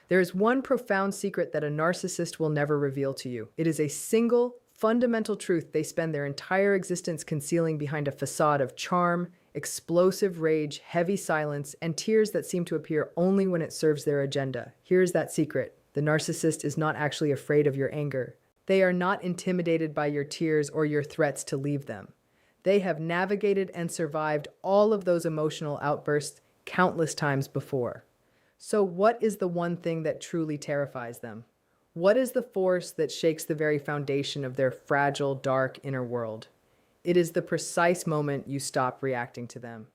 There is one profound secret that a narcissist will never reveal to you. It is a single, fundamental truth they spend their entire existence concealing behind a facade of charm, explosive rage, heavy silence, and tears that seem to appear only when it serves their agenda. Here's that secret. The narcissist is not actually afraid of your anger. They are not intimidated by your tears or your threats to leave them. They have navigated and survived all of those emotional outbursts countless times before. So what is the one thing that truly terrifies them? What is the force that shakes the very foundation of their fragile, dark inner world? It is the precise moment you stop reacting to them.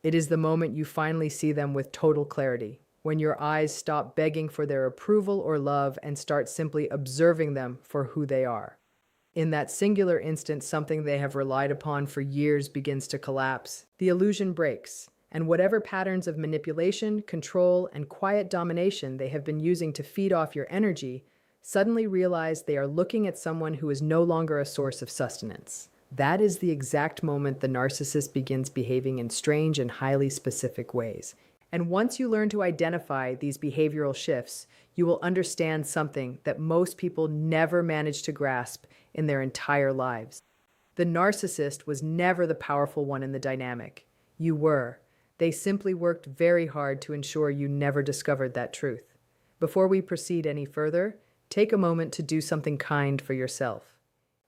It is the moment you finally see them with total clarity, when your eyes stop begging for their approval or love and start simply observing them for who they are. In that singular instant, something they have relied upon for years begins to collapse. The illusion breaks, and whatever patterns of manipulation, control, and quiet domination they have been using to feed off your energy suddenly realize they are looking at someone who is no longer a source of sustenance. That is the exact moment the narcissist begins behaving in strange and highly specific ways. And once you learn to identify these behavioral shifts, you will understand something that most people never manage to grasp in their entire lives. The narcissist was never the powerful one in the dynamic. You were. They simply worked very hard to ensure you never discovered that truth. Before we proceed any further, take a moment to do something kind for yourself.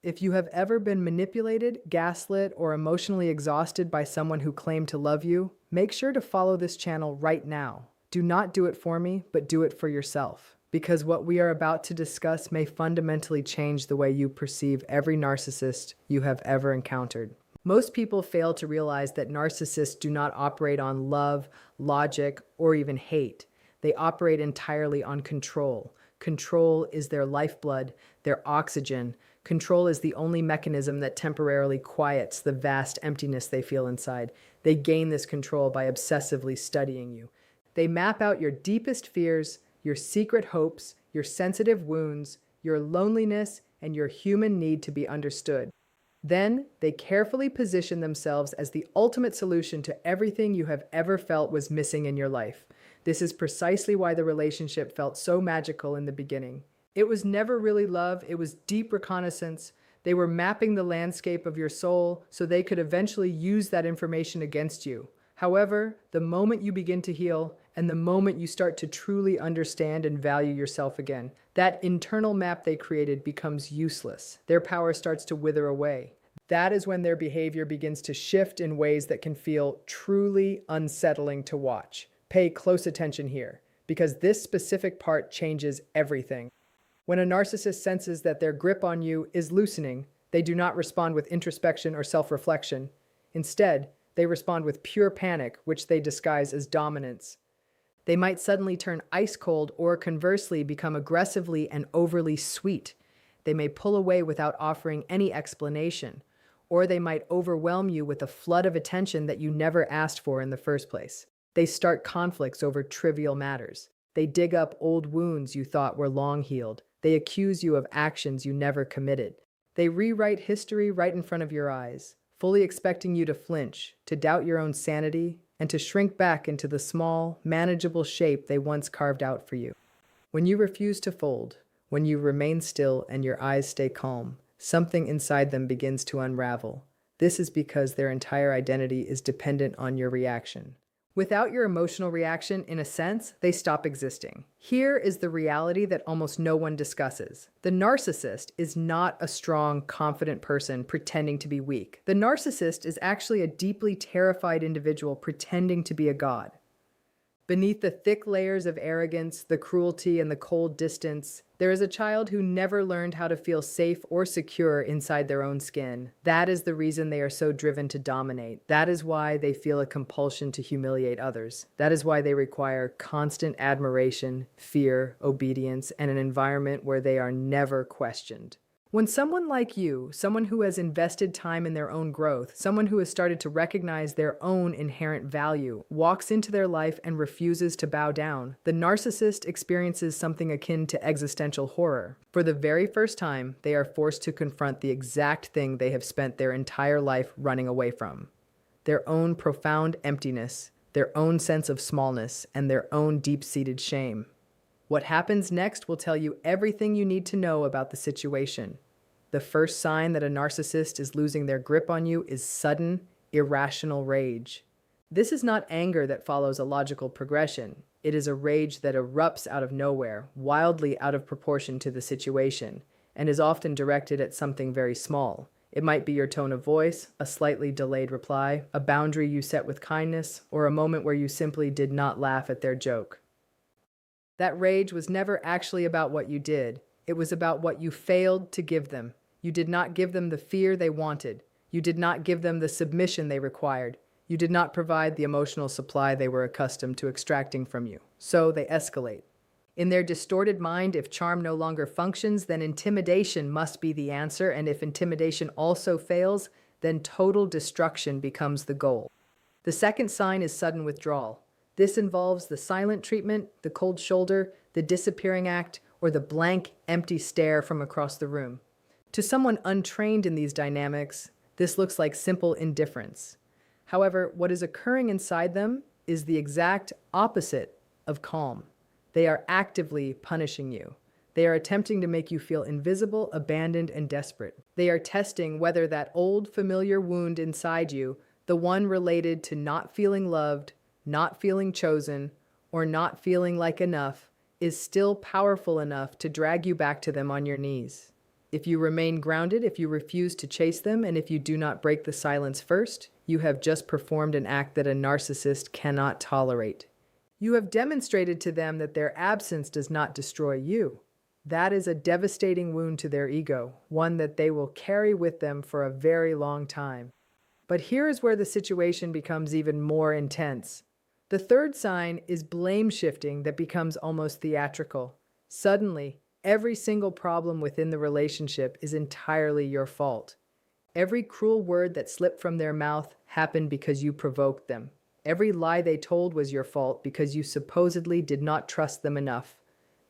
If you have ever been manipulated, gaslit, or emotionally exhausted by someone who claimed to love you, make sure to follow this channel right now. Do not do it for me, but do it for yourself. Because what we are about to discuss may fundamentally change the way you perceive every narcissist you have ever encountered. Most people fail to realize that narcissists do not operate on love, logic, or even hate. They operate entirely on control. Control is their lifeblood, their oxygen. Control is the only mechanism that temporarily quiets the vast emptiness they feel inside. They gain this control by obsessively studying you. They map out your deepest fears, your secret hopes, your sensitive wounds, your loneliness, and your human need to be understood. Then, they carefully position themselves as the ultimate solution to everything you have ever felt was missing in your life. This is precisely why the relationship felt so magical in the beginning. It was never really love, it was deep reconnaissance. They were mapping the landscape of your soul so they could eventually use that information against you. However, the moment you begin to heal and the moment you start to truly understand and value yourself again, that internal map they created becomes useless. Their power starts to wither away. That is when their behavior begins to shift in ways that can feel truly unsettling to watch. Pay close attention here, because this specific part changes everything. When a narcissist senses that their grip on you is loosening, they do not respond with introspection or self-reflection. Instead, they respond with pure panic, which they disguise as dominance. They might suddenly turn ice cold or conversely become aggressively and overly sweet. They may pull away without offering any explanation, or they might overwhelm you with a flood of attention that you never asked for in the first place. They start conflicts over trivial matters. They dig up old wounds you thought were long healed. They accuse you of actions you never committed. They rewrite history right in front of your eyes, fully expecting you to flinch, to doubt your own sanity, and to shrink back into the small, manageable shape they once carved out for you. When you refuse to fold, when you remain still and your eyes stay calm, something inside them begins to unravel. This is because their entire identity is dependent on your reaction. Without your emotional reaction, in a sense, they stop existing. Here is the reality that almost no one discusses. The narcissist is not a strong, confident person pretending to be weak. The narcissist is actually a deeply terrified individual pretending to be a god. Beneath the thick layers of arrogance, the cruelty, and the cold distance, there is a child who never learned how to feel safe or secure inside their own skin. That is the reason they are so driven to dominate. That is why they feel a compulsion to humiliate others. That is why they require constant admiration, fear, obedience, and an environment where they are never questioned. When someone like you, someone who has invested time in their own growth, someone who has started to recognize their own inherent value, walks into their life and refuses to bow down, the narcissist experiences something akin to existential horror. For the very first time, they are forced to confront the exact thing they have spent their entire life running away from: their own profound emptiness, their own sense of smallness, and their own deep-seated shame. What happens next will tell you everything you need to know about the situation. The first sign that a narcissist is losing their grip on you is sudden, irrational rage. This is not anger that follows a logical progression. It is a rage that erupts out of nowhere, wildly out of proportion to the situation, and is often directed at something very small. It might be your tone of voice, a slightly delayed reply, a boundary you set with kindness, or a moment where you simply did not laugh at their joke. That rage was never actually about what you did. It was about what you failed to give them. You did not give them the fear they wanted. You did not give them the submission they required. You did not provide the emotional supply they were accustomed to extracting from you. So they escalate. In their distorted mind, if charm no longer functions, then intimidation must be the answer, and if intimidation also fails, then total destruction becomes the goal. The second sign is sudden withdrawal. This involves the silent treatment, the cold shoulder, the disappearing act, or the blank, empty stare from across the room. To someone untrained in these dynamics, this looks like simple indifference. However, what is occurring inside them is the exact opposite of calm. They are actively punishing you. They are attempting to make you feel invisible, abandoned, and desperate. They are testing whether that old, familiar wound inside you, the one related to not feeling loved, not feeling chosen, or not feeling like enough, is still powerful enough to drag you back to them on your knees. If you remain grounded, if you refuse to chase them, and if you do not break the silence first, you have just performed an act that a narcissist cannot tolerate. You have demonstrated to them that their absence does not destroy you. That is a devastating wound to their ego, one that they will carry with them for a very long time. But here is where the situation becomes even more intense. The third sign is blame shifting that becomes almost theatrical. Suddenly, every single problem within the relationship is entirely your fault. Every cruel word that slipped from their mouth happened because you provoked them. Every lie they told was your fault because you supposedly did not trust them enough.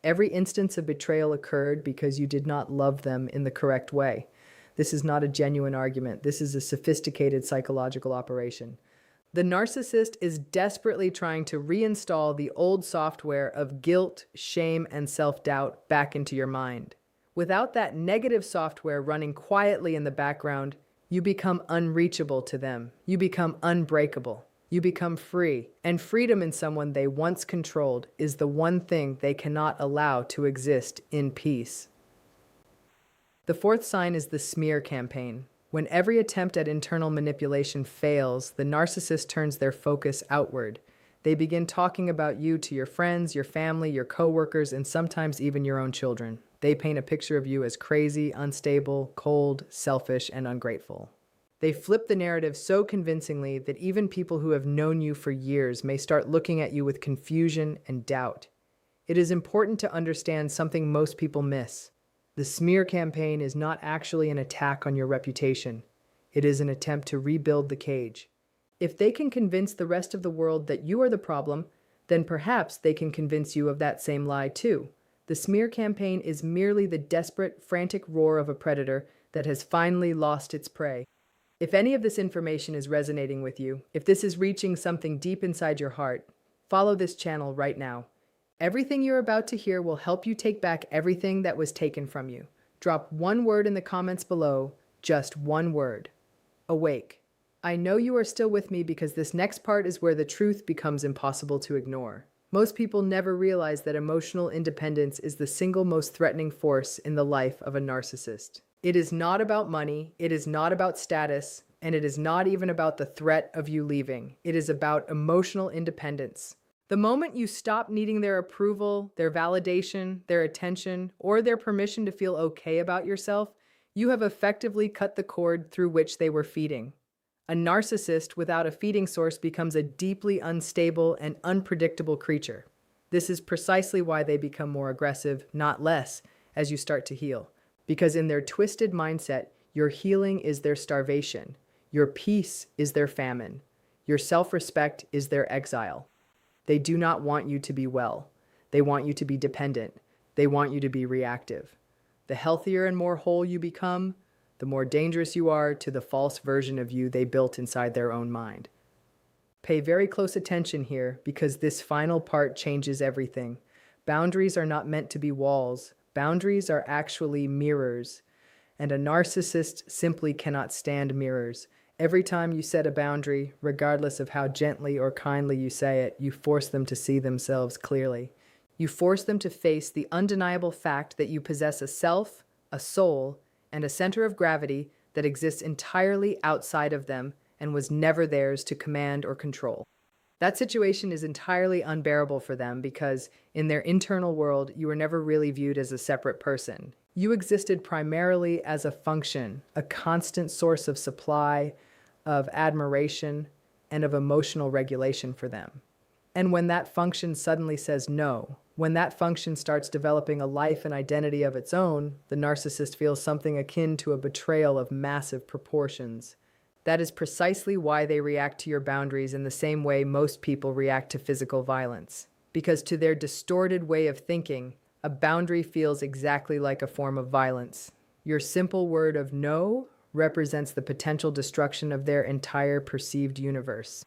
Every instance of betrayal occurred because you did not love them in the correct way. This is not a genuine argument. This is a sophisticated psychological operation. The narcissist is desperately trying to reinstall the old software of guilt, shame, and self-doubt back into your mind. Without that negative software running quietly in the background, you become unreachable to them. You become unbreakable. You become free. And freedom in someone they once controlled is the one thing they cannot allow to exist in peace. The fourth sign is the smear campaign. When every attempt at internal manipulation fails, the narcissist turns their focus outward. They begin talking about you to your friends, your family, your coworkers, and sometimes even your own children. They paint a picture of you as crazy, unstable, cold, selfish, and ungrateful. They flip the narrative so convincingly that even people who have known you for years may start looking at you with confusion and doubt. It is important to understand something most people miss. The smear campaign is not actually an attack on your reputation. It is an attempt to rebuild the cage. If they can convince the rest of the world that you are the problem, then perhaps they can convince you of that same lie too. The smear campaign is merely the desperate, frantic roar of a predator that has finally lost its prey. If any of this information is resonating with you, if this is reaching something deep inside your heart, follow this channel right now. Everything you're about to hear will help you take back everything that was taken from you. Drop one word in the comments below, just one word. Awake. I know you are still with me because this next part is where the truth becomes impossible to ignore. Most people never realize that emotional independence is the single most threatening force in the life of a narcissist. It is not about money, it is not about status, and it is not even about the threat of you leaving. It is about emotional independence. The moment you stop needing their approval, their validation, their attention, or their permission to feel okay about yourself, you have effectively cut the cord through which they were feeding. A narcissist without a feeding source becomes a deeply unstable and unpredictable creature. This is precisely why they become more aggressive, not less, as you start to heal. Because in their twisted mindset, your healing is their starvation, your peace is their famine, your self-respect is their exile. They do not want you to be well. They want you to be dependent. They want you to be reactive. The healthier and more whole you become, the more dangerous you are to the false version of you they built inside their own mind. Pay very close attention here because this final part changes everything. Boundaries are not meant to be walls. Boundaries are actually mirrors. And a narcissist simply cannot stand mirrors. Every time you set a boundary, regardless of how gently or kindly you say it, you force them to see themselves clearly. You force them to face the undeniable fact that you possess a self, a soul, and a center of gravity that exists entirely outside of them and was never theirs to command or control. That situation is entirely unbearable for them because, in their internal world, you were never really viewed as a separate person. You existed primarily as a function, a constant source of supply, of admiration, and of emotional regulation for them. And when that function suddenly says no, when that function starts developing a life and identity of its own, the narcissist feels something akin to a betrayal of massive proportions. That is precisely why they react to your boundaries in the same way most people react to physical violence. Because to their distorted way of thinking, a boundary feels exactly like a form of violence. Your simple word of no represents the potential destruction of their entire perceived universe.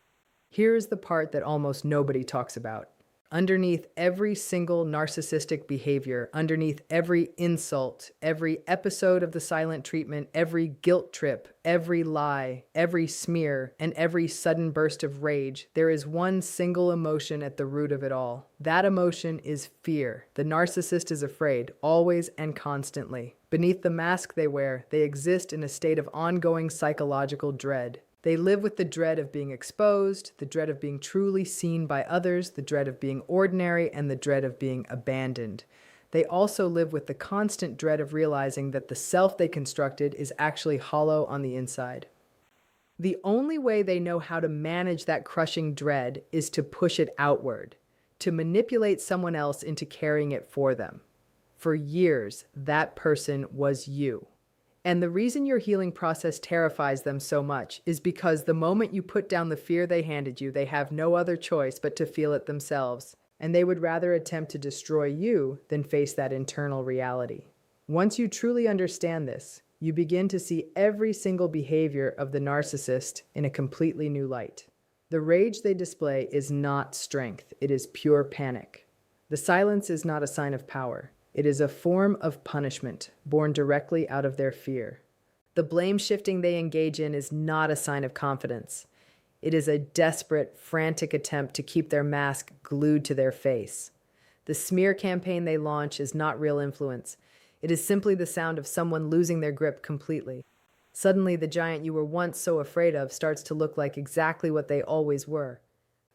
Here is the part that almost nobody talks about. Underneath every single narcissistic behavior, underneath every insult, every episode of the silent treatment, every guilt trip, every lie, every smear, and every sudden burst of rage, there is one single emotion at the root of it all. That emotion is fear. The narcissist is afraid, always and constantly. Beneath the mask they wear, they exist in a state of ongoing psychological dread. They live with the dread of being exposed, the dread of being truly seen by others, the dread of being ordinary, and the dread of being abandoned. They also live with the constant dread of realizing that the self they constructed is actually hollow on the inside. The only way they know how to manage that crushing dread is to push it outward, to manipulate someone else into carrying it for them. For years, that person was you. And the reason your healing process terrifies them so much is because the moment you put down the fear they handed you, they have no other choice but to feel it themselves. And they would rather attempt to destroy you than face that internal reality. Once you truly understand this, you begin to see every single behavior of the narcissist in a completely new light. The rage they display is not strength, it is pure panic. The silence is not a sign of power. It is a form of punishment born directly out of their fear. The blame shifting they engage in is not a sign of confidence. It is a desperate, frantic attempt to keep their mask glued to their face. The smear campaign they launch is not real influence. It is simply the sound of someone losing their grip completely. Suddenly, the giant you were once so afraid of starts to look like exactly what they always were.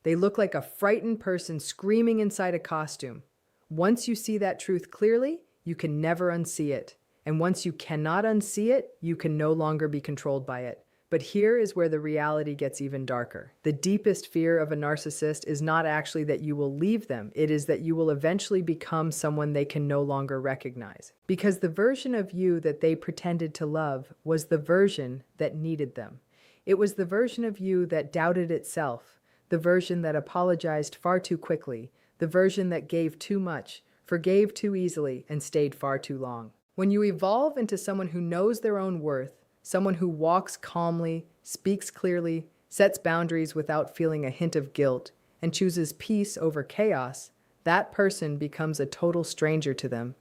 They look like a frightened person screaming inside a costume. Once you see that truth clearly, you can never unsee it. And once you cannot unsee it, you can no longer be controlled by it. But here is where the reality gets even darker. The deepest fear of a narcissist is not actually that you will leave them. It is that you will eventually become someone they can no longer recognize. Because the version of you that they pretended to love was the version that needed them. It was the version of you that doubted itself, the version that apologized far too quickly, the version that gave too much, forgave too easily, and stayed far too long. When you evolve into someone who knows their own worth, someone who walks calmly, speaks clearly, sets boundaries without feeling a hint of guilt, and chooses peace over chaos, that person becomes a total stranger to them.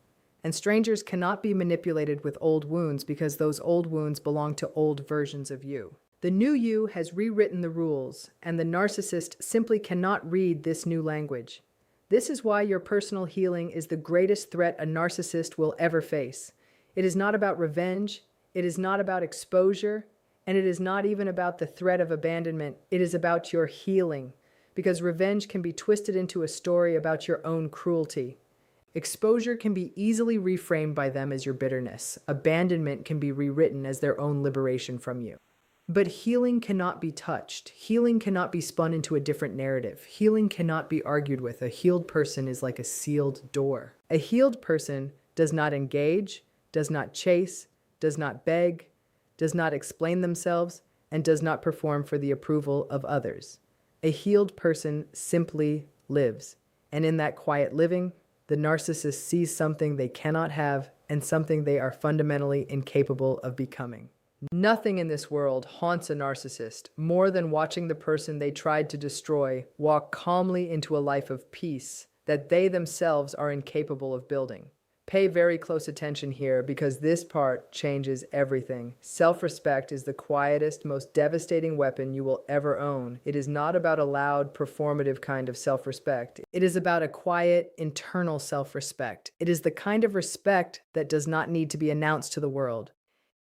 And strangers cannot be manipulated with old wounds because those old wounds belong to old versions of you. The new you has rewritten the rules, and the narcissist simply cannot read this new language. This is why your personal healing is the greatest threat a narcissist will ever face. It is not about revenge, it is not about exposure, and it is not even about the threat of abandonment. It is about your healing, because revenge can be twisted into a story about your own cruelty. Exposure can be easily reframed by them as your bitterness. Abandonment can be rewritten as their own liberation from you. But healing cannot be touched. Healing cannot be spun into a different narrative. Healing cannot be argued with. A healed person is like a sealed door. A healed person does not engage, does not chase, does not beg, does not explain themselves, and does not perform for the approval of others. A healed person simply lives. And in that quiet living, the narcissist sees something they cannot have and something they are fundamentally incapable of becoming. Nothing in this world haunts a narcissist more than watching the person they tried to destroy walk calmly into a life of peace, that they themselves are incapable of building. Pay very close attention here because this part changes everything. Self-respect is the quietest, most devastating weapon you will ever own. It is not about a loud, performative kind of self-respect. It is about a quiet, internal self-respect. It is the kind of respect that does not need to be announced to the world.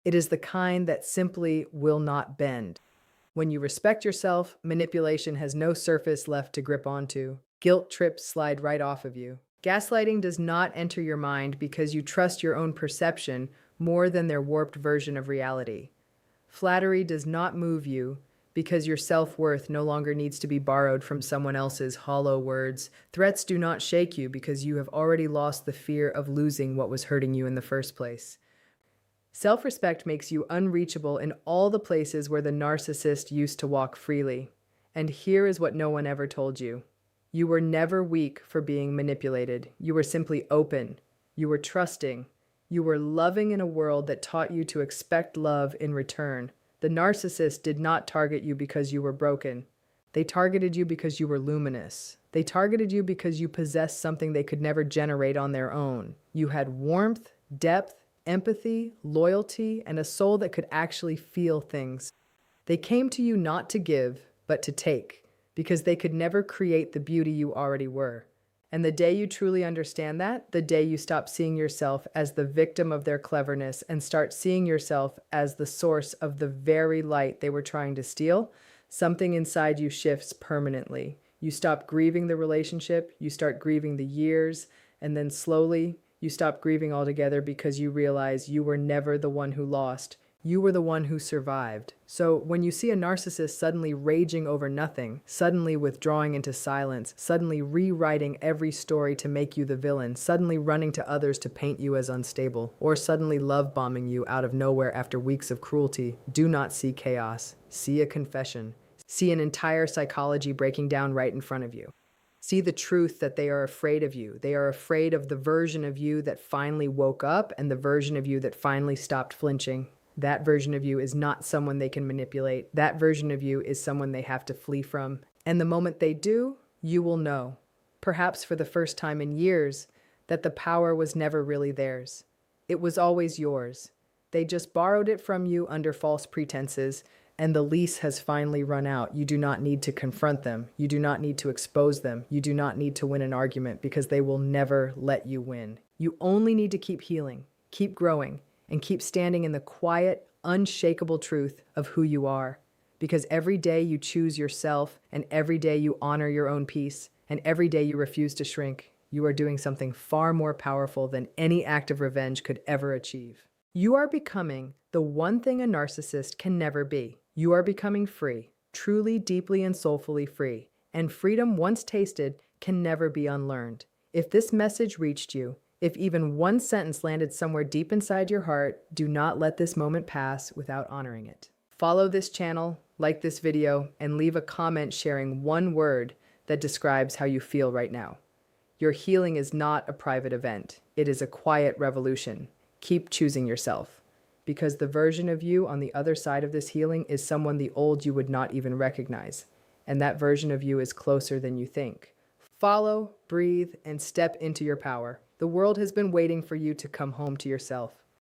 It is the kind that simply will not bend. When you respect yourself, manipulation has no surface left to grip onto. Guilt trips slide right off of you. Gaslighting does not enter your mind because you trust your own perception more than their warped version of reality. Flattery does not move you because your self-worth no longer needs to be borrowed from someone else's hollow words. Threats do not shake you because you have already lost the fear of losing what was hurting you in the first place. Self-respect makes you unreachable in all the places where the narcissist used to walk freely. And here is what no one ever told you. You were never weak for being manipulated. You were simply open. You were trusting. You were loving in a world that taught you to expect love in return. The narcissist did not target you because you were broken. They targeted you because you were luminous. They targeted you because you possessed something they could never generate on their own. You had warmth, depth, empathy, loyalty, and a soul that could actually feel things. They came to you not to give, but to take. Because they could never create the beauty you already were. And the day you truly understand that, the day you stop seeing yourself as the victim of their cleverness and start seeing yourself as the source of the very light they were trying to steal, something inside you shifts permanently. You stop grieving the relationship, you start grieving the years, and then slowly you stop grieving altogether because you realize you were never the one who lost. You were the one who survived. So when you see a narcissist suddenly raging over nothing, suddenly withdrawing into silence, suddenly rewriting every story to make you the villain, suddenly running to others to paint you as unstable, or suddenly love bombing you out of nowhere after weeks of cruelty, do not see chaos. See a confession. See an entire psychology breaking down right in front of you. See the truth that they are afraid of you. They are afraid of the version of you that finally woke up and the version of you that finally stopped flinching. That version of you is not someone they can manipulate. That version of you is someone they have to flee from. And the moment they do, you will know, perhaps for the first time in years, that the power was never really theirs. It was always yours. They just borrowed it from you under false pretenses, and the lease has finally run out. You do not need to confront them. You do not need to expose them. You do not need to win an argument because they will never let you win. You only need to keep healing, keep growing, and keep standing in the quiet, unshakable truth of who you are. Because every day you choose yourself, and every day you honor your own peace, and every day you refuse to shrink, you are doing something far more powerful than any act of revenge could ever achieve. You are becoming the one thing a narcissist can never be. You are becoming free, truly, deeply, and soulfully free. And freedom, once tasted, can never be unlearned. If this message reached you, if even one sentence landed somewhere deep inside your heart, do not let this moment pass without honoring it. Follow this channel, like this video, and leave a comment sharing one word that describes how you feel right now. Your healing is not a private event. It is a quiet revolution. Keep choosing yourself. Because the version of you on the other side of this healing is someone the old you would not even recognize. And that version of you is closer than you think. Follow, breathe, and step into your power. The world has been waiting for you to come home to yourself.